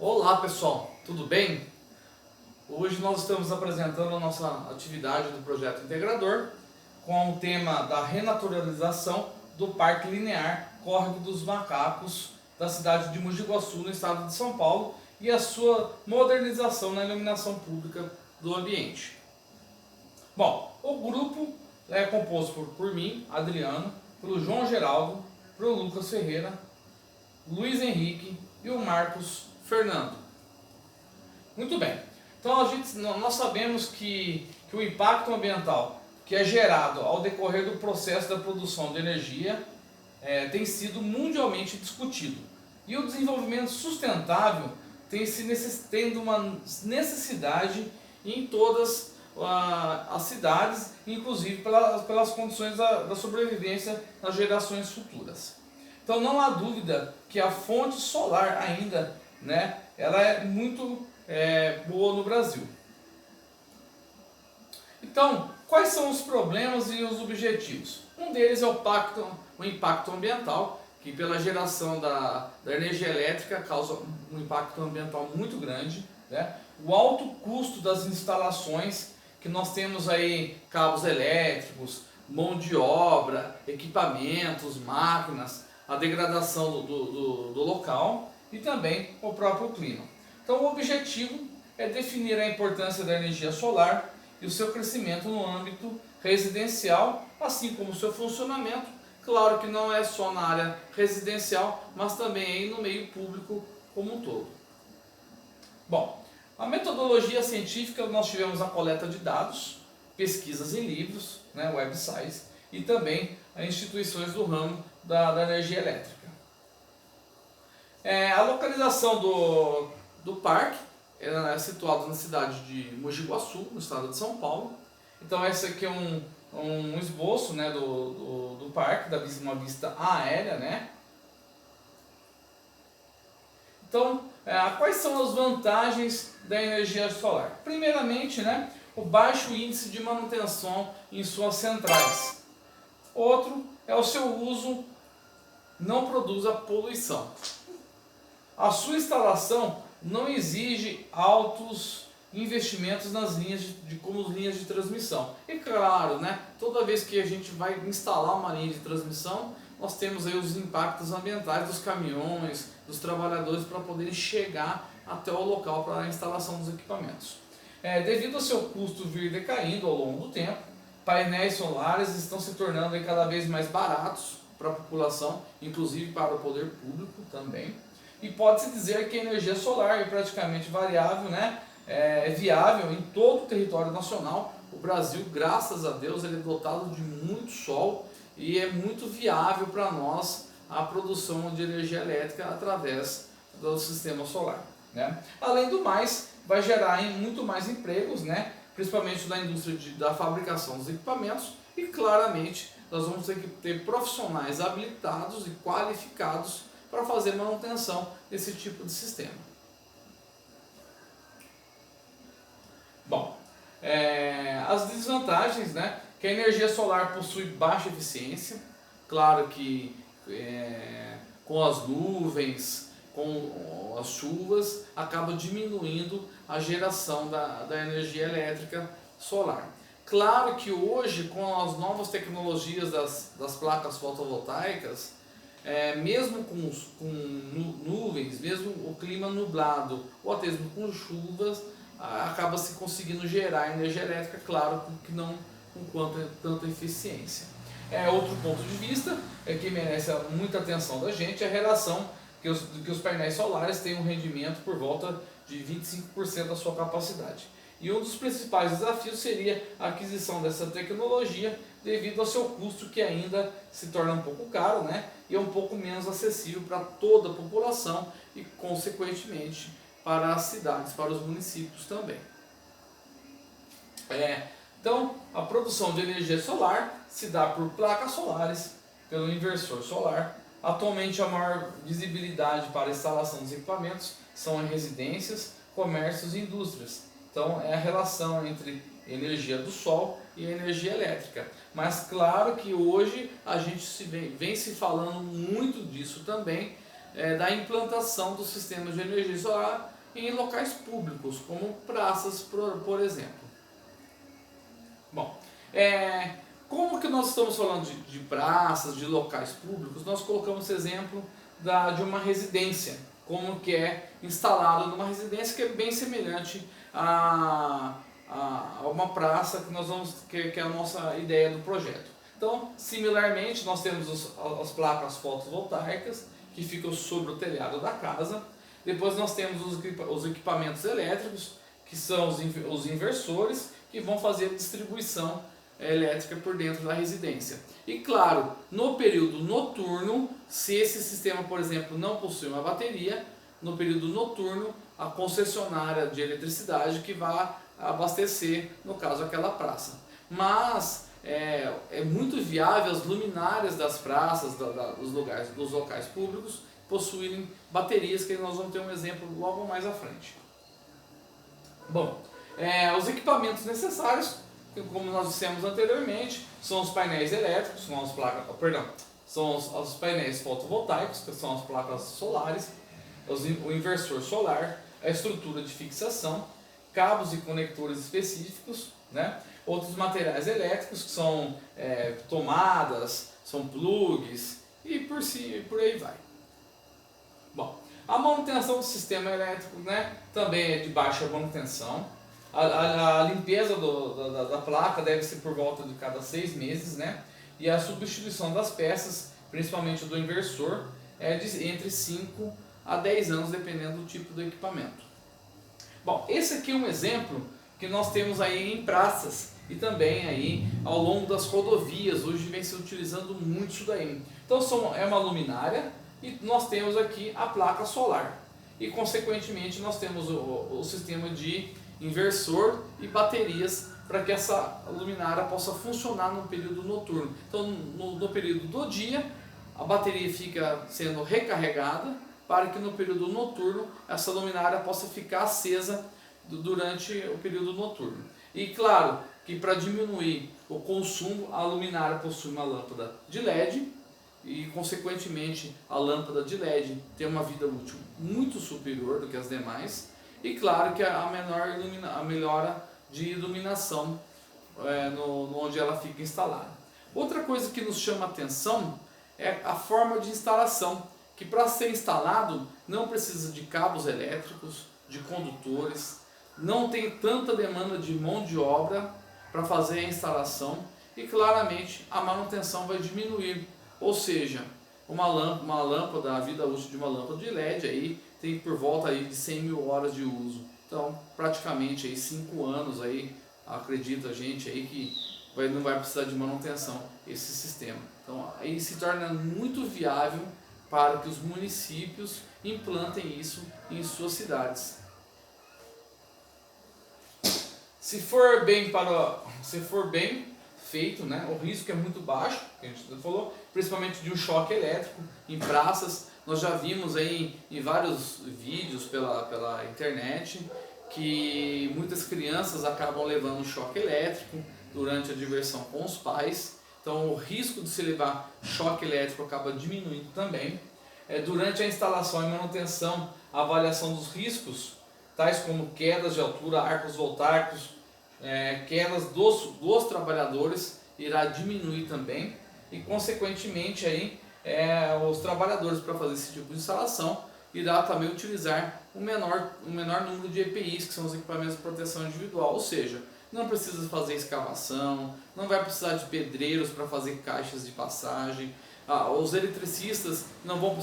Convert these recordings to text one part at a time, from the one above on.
Olá pessoal, tudo bem? Hoje nós estamos apresentando a nossa atividade do projeto integrador com o tema da renaturalização do Parque Linear Córrego dos Macacos da cidade de Mogi Guaçu, no estado de São Paulo, e a sua modernização na iluminação pública do ambiente. Bom, o grupo é composto por mim, Adriano, pelo João Geraldo, pelo Lucas Ferreira, Luiz Henrique e o Marcos Fernando. Muito bem, então nós sabemos que o impacto ambiental que é gerado ao decorrer do processo da produção de energia tem sido mundialmente discutido. E o desenvolvimento sustentável tendo uma necessidade em todas as cidades, inclusive pelas condições da sobrevivência nas gerações futuras. Então não há dúvida que a fonte solar ainda, ela é muito boa no Brasil. Então, quais são os problemas e os objetivos? Um deles é o impacto ambiental, que pela geração da energia elétrica causa um impacto ambiental muito grande, O alto custo das instalações, que nós temos aí cabos elétricos, mão de obra, equipamentos, máquinas, a degradação do local e também o próprio clima. Então o objetivo é definir a importância da energia solar e o seu crescimento no âmbito residencial, assim como o seu funcionamento, claro que não é só na área residencial, mas também aí no meio público como um todo. Bom, a metodologia científica, nós tivemos a coleta de dados, pesquisas em livros, websites, e também instituições do ramo da energia elétrica. A localização do parque é situado na cidade de Mogi Guaçu, no estado de São Paulo. Então esse aqui é um esboço do parque, uma vista aérea, Então, quais são as vantagens da energia solar? Primeiramente, o baixo índice de manutenção em suas centrais. Outro é o seu uso não produz a poluição. A sua instalação não exige altos investimentos nas como linhas de transmissão. E claro, toda vez que a gente vai instalar uma linha de transmissão, nós temos aí os impactos ambientais dos caminhões, dos trabalhadores para poderem chegar até o local para a instalação dos equipamentos. Devido ao seu custo vir decaindo ao longo do tempo, painéis solares estão se tornando cada vez mais baratos para a população, inclusive para o poder público também. E pode-se dizer que a energia solar é praticamente variável, é viável em todo o território nacional. O Brasil, graças a Deus, ele é dotado de muito sol e é muito viável para nós a produção de energia elétrica através do sistema solar. Além do mais, vai gerar muito mais empregos, principalmente na indústria da fabricação dos equipamentos, e claramente nós vamos ter que ter profissionais habilitados e qualificados para fazer manutenção desse tipo de sistema. Bom, as desvantagens, que a energia solar possui baixa eficiência, claro que com as nuvens, com as chuvas, acaba diminuindo a geração da energia elétrica solar. Claro que hoje, com as novas tecnologias das placas fotovoltaicas, mesmo com nuvens, mesmo o clima nublado, ou até mesmo com chuvas, acaba se conseguindo gerar energia elétrica, claro que não com tanta eficiência. Outro ponto de vista que merece muita atenção da gente é a relação que os painéis solares têm um rendimento por volta de 25% da sua capacidade. E um dos principais desafios seria a aquisição dessa tecnologia devido ao seu custo, que ainda se torna um pouco caro, e é um pouco menos acessível para toda a população e, consequentemente, para as cidades, para os municípios também. Então, a produção de energia solar se dá por placas solares, pelo inversor solar. Atualmente, a maior visibilidade para a instalação dos equipamentos são em residências, comércios e indústrias. Então, é a relação entre energia do sol e energia elétrica. Mas claro que hoje a gente vem se falando muito disso também da implantação do sistema de energia solar em locais públicos, como praças, por exemplo. Bom, como que nós estamos falando de praças, de locais públicos, nós colocamos esse exemplo de uma residência, como que é instalado numa residência que é bem semelhante a uma praça que é a nossa ideia do projeto. Então, similarmente, nós temos as placas fotovoltaicas que ficam sobre o telhado da casa. Depois nós temos os equipamentos elétricos, que são os inversores, que vão fazer a distribuição elétrica por dentro da residência. E claro, no período noturno, se esse sistema, por exemplo, não possui uma bateria, no período noturno, a concessionária de eletricidade que vai abastecer, no caso, aquela praça. Mas é muito viável as luminárias das praças, dos locais públicos, possuírem baterias, que nós vamos ter um exemplo logo mais à frente. Bom, os equipamentos necessários, como nós dissemos anteriormente, são os painéis elétricos, são os painéis fotovoltaicos, que são as placas solares, o inversor solar, a estrutura de fixação, cabos e conectores específicos, né? Outros materiais elétricos, que são tomadas, são plugs e por aí vai. Bom, a manutenção do sistema elétrico, né, também é de baixa manutenção. A limpeza da placa deve ser por volta de cada 6 meses, né? E a substituição das peças, principalmente do inversor, é de entre 5 a 10 anos, dependendo do tipo do equipamento. Bom, esse aqui é um exemplo que nós temos aí em praças e também aí ao longo das rodovias. Hoje vem se utilizando muito isso daí. Então é uma luminária e nós temos aqui a placa solar. E consequentemente nós temos o sistema de inversor e baterias para que essa luminária possa funcionar no período noturno. Então no período do dia a bateria fica sendo recarregada para que no período noturno essa luminária possa ficar acesa durante o período noturno. E claro que para diminuir o consumo, a luminária possui uma lâmpada de LED e consequentemente a lâmpada de LED tem uma vida útil muito superior do que as demais. E claro que a melhora de iluminação onde ela fica instalada. Outra coisa que nos chama a atenção é a forma de instalação, que para ser instalado não precisa de cabos elétricos, de condutores, não tem tanta demanda de mão de obra para fazer a instalação e claramente a manutenção vai diminuir. Ou seja, uma lâmpada, a vida útil de uma lâmpada de LED aí tem por volta aí de 100 mil horas de uso. Então, praticamente aí 5 anos aí, acredita a gente aí que não vai precisar de manutenção esse sistema. Então, aí se torna muito viável para que os municípios implantem isso em suas cidades. Se for bem feito, né, o risco é muito baixo, que a gente falou, principalmente de um choque elétrico em praças. Nós já vimos aí em vários vídeos pela internet que muitas crianças acabam levando um choque elétrico durante a diversão com os pais. Então o risco de se levar choque elétrico acaba diminuindo também. Durante a instalação e manutenção, a avaliação dos riscos, tais como quedas de altura, arcos voltaicos, quedas dos trabalhadores, irá diminuir também. E consequentemente aí, os trabalhadores, para fazer esse tipo de instalação, irá também utilizar o menor número de EPIs, que são os equipamentos de proteção individual. Ou seja, não precisa fazer escavação, não vai precisar de pedreiros para fazer caixas de passagem. Os eletricistas não vão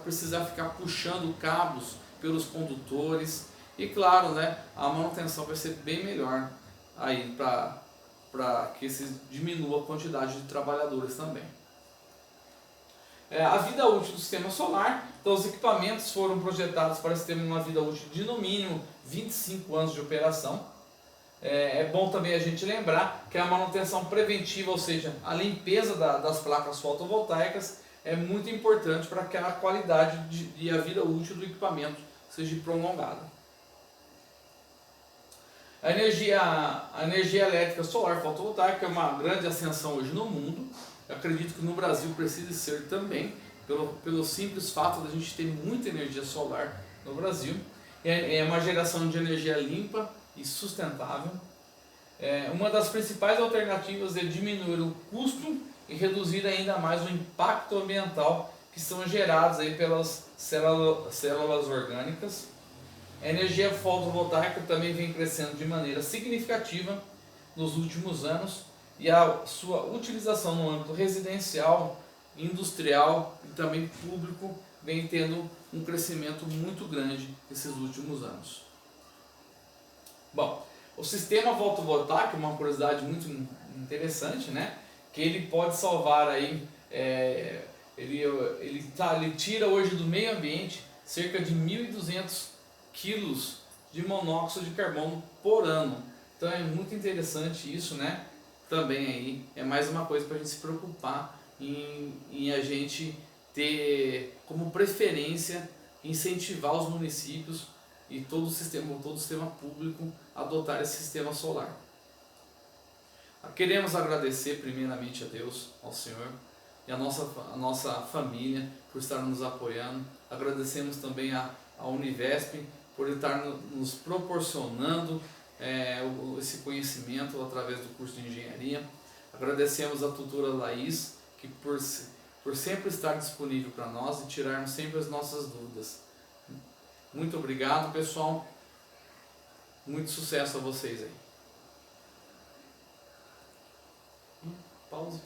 precisar ficar puxando cabos pelos condutores. E claro, né, a manutenção vai ser bem melhor aí para que se diminua a quantidade de trabalhadores também. A vida útil do sistema solar, então os equipamentos foram projetados para ter uma vida útil de no mínimo 25 anos de operação. É bom também a gente lembrar que a manutenção preventiva, ou seja, a limpeza das placas fotovoltaicas, é muito importante para que a qualidade e a vida útil do equipamento seja prolongada. A energia elétrica solar fotovoltaica é uma grande ascensão hoje no mundo. Eu acredito que no Brasil precisa ser também, pelo simples fato de a gente ter muita energia solar no Brasil. É uma geração de energia limpa e sustentável. Uma das principais alternativas é diminuir o custo e reduzir ainda mais o impacto ambiental que são gerados aí pelas células orgânicas. A energia fotovoltaica também vem crescendo de maneira significativa nos últimos anos e a sua utilização no âmbito residencial, industrial e também público vem tendo um crescimento muito grande nesses últimos anos. Bom, o sistema fotovoltaico é uma curiosidade muito interessante, né? Que ele pode salvar aí, ele tira hoje do meio ambiente cerca de 1.200 quilos de monóxido de carbono por ano. Então é muito interessante isso, né? Também aí é mais uma coisa para a gente se preocupar em a gente ter como preferência incentivar os municípios e todo o sistema público a adotar esse sistema solar. Queremos agradecer primeiramente a Deus, ao Senhor e a nossa família por estar nos apoiando. Agradecemos também a Univesp por estar nos proporcionando esse conhecimento através do curso de engenharia. Agradecemos a tutora Laís, que por sempre estar disponível para nós e tirarmos sempre as nossas dúvidas. Muito obrigado, pessoal. Muito sucesso a vocês aí. Pausa.